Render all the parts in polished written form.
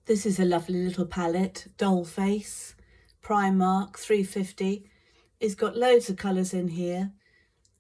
This is a lovely little palette, Dollface, Primark 350. It's got loads of colours in here.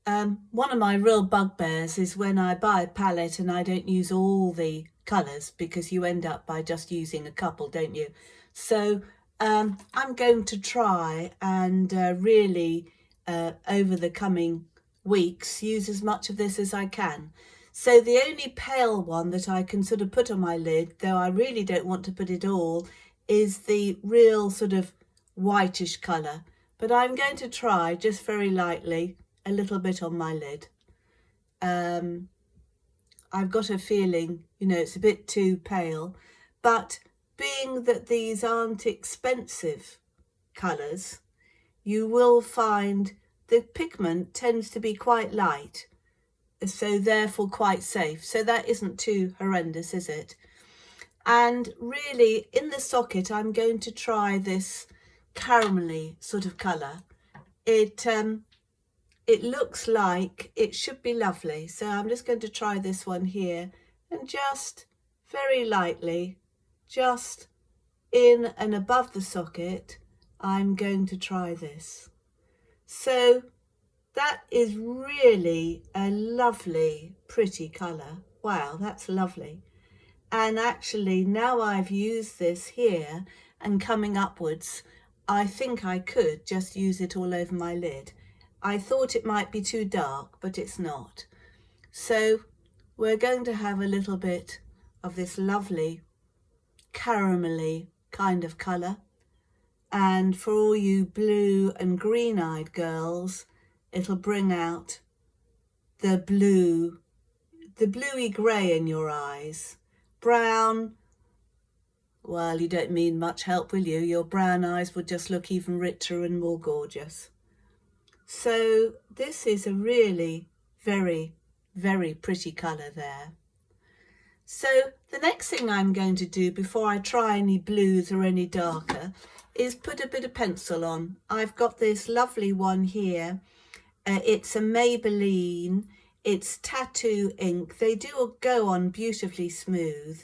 One of my real bugbears is when I buy a palette and I don't use all the colours, because you end up by just using a couple, don't you? So I'm going to try and really over the coming weeks use as much of this as I can. So the only pale one that I can sort of put on my lid, though I really don't want to put it all, is the real sort of whitish colour. But I'm going to try just very lightly a little bit on my lid. I've got a feeling, it's a bit too pale, but being that these aren't expensive colours, you will find the pigment tends to be quite light, so therefore quite safe. So that isn't too horrendous, is it? And really, in the socket, I'm going to try this caramelly sort of colour. It looks like it should be lovely. So I'm just going to try this one here, and just very lightly, just in and above the socket, I'm going to try this. So that is really a lovely, pretty colour. Wow, that's lovely. And actually, now I've used this here and coming upwards, I think I could just use it all over my lid. I thought it might be too dark, but it's not. So we're going to have a little bit of this lovely caramelly kind of colour. And for all you blue and green-eyed girls, it'll bring out the blue, the bluey grey in your eyes. Brown, well, you don't need much help, will you? Your brown eyes would just look even richer and more gorgeous. So this is a really very, very pretty colour there. So the next thing I'm going to do before I try any blues or any darker is put a bit of pencil on. I've got this lovely one here. It's a Maybelline. It's tattoo ink. They do go on beautifully smooth,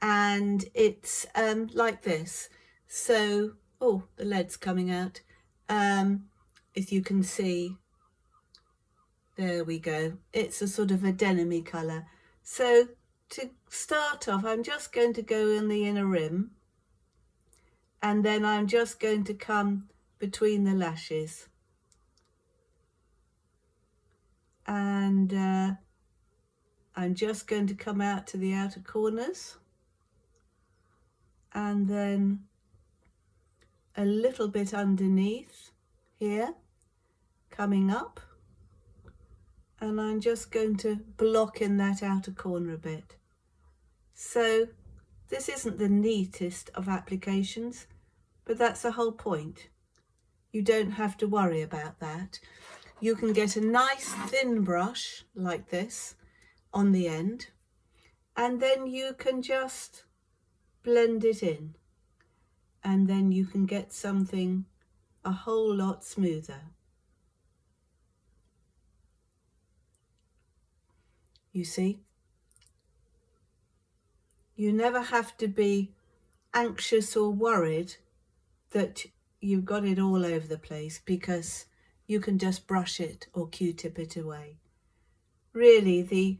and it's like this. So, oh, the lead's coming out. As you can see, there we go. It's a sort of a denim-y colour. So to start off, I'm just going to go in the inner rim, and then I'm just going to come between the lashes. And I'm just going to come out to the outer corners, and then a little bit underneath here, coming up, and I'm just going to block in that outer corner a bit. So this isn't the neatest of applications, but that's the whole point. You don't have to worry about that. You can get a nice thin brush like this on the end, and then you can just blend it in, and then you can get something a whole lot smoother. You see? You never have to be anxious or worried that you've got it all over the place, because you can just brush it or Q-tip it away. Really, the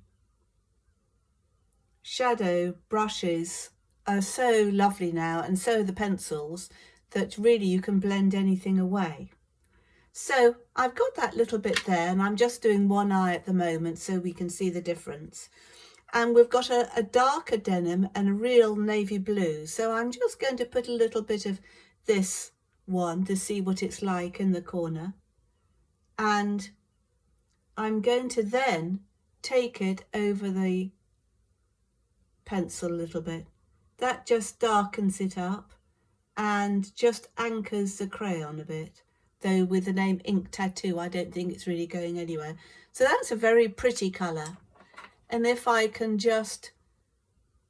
shadow brushes are so lovely now, and so are the pencils, that really you can blend anything away. So I've got that little bit there, and I'm just doing one eye at the moment so we can see the difference. And we've got a darker denim and a real navy blue. So I'm just going to put a little bit of this one to see what it's like in the corner. And I'm going to then take it over the pencil a little bit. That just darkens it up and just anchors the crayon a bit. Though with the name Ink Tattoo, I don't think it's really going anywhere. So that's a very pretty colour. And if I can just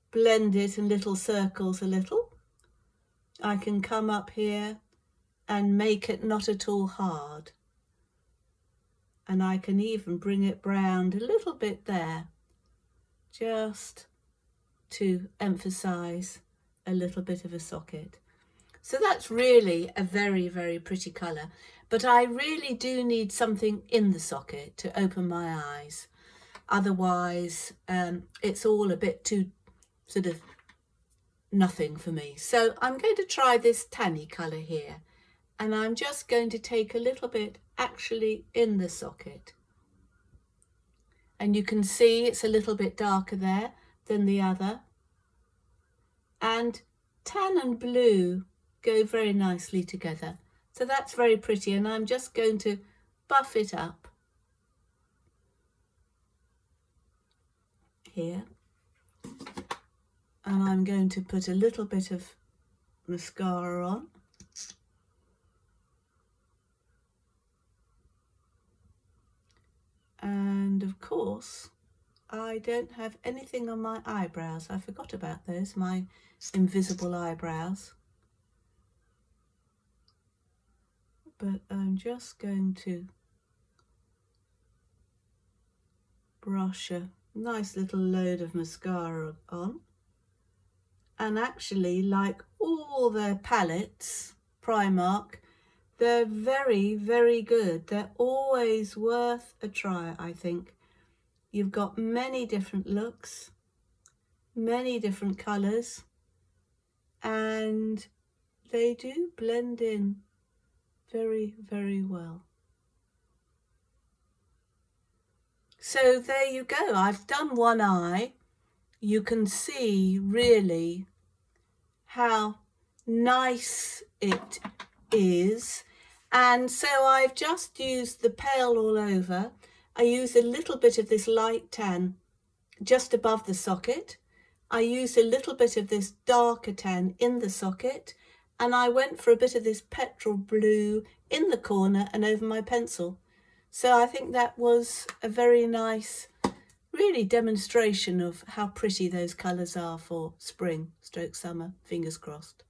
blend it in little circles a little, I can come up here and make it not at all hard. And I can even bring it round a little bit there, just to emphasize a little bit of a socket. So that's really a very, very pretty colour, but I really do need something in the socket to open my eyes. Otherwise, it's all a bit too sort of nothing for me. So I'm going to try this tanny colour here, and I'm just going to take a little bit actually in the socket. And you can see it's a little bit darker there than the other. And tan and blue go very nicely together. So that's very pretty, and I'm just going to buff it up here. And I'm going to put a little bit of mascara on. And of course, I don't have anything on my eyebrows. I forgot about those, my invisible eyebrows. But I'm just going to brush a nice little load of mascara on. And actually, like all their palettes, Primark, they're very, very good. They're always worth a try, I think. You've got many different looks, many different colours, and they do blend in very, very well. So there you go. I've done one eye. You can see really how nice it is. And so I've just used the pale all over. I use a little bit of this light tan just above the socket. I used a little bit of this darker tan in the socket, and I went for a bit of this petrol blue in the corner and over my pencil. So I think that was a very nice, really demonstration of how pretty those colours are for spring stroke summer, fingers crossed.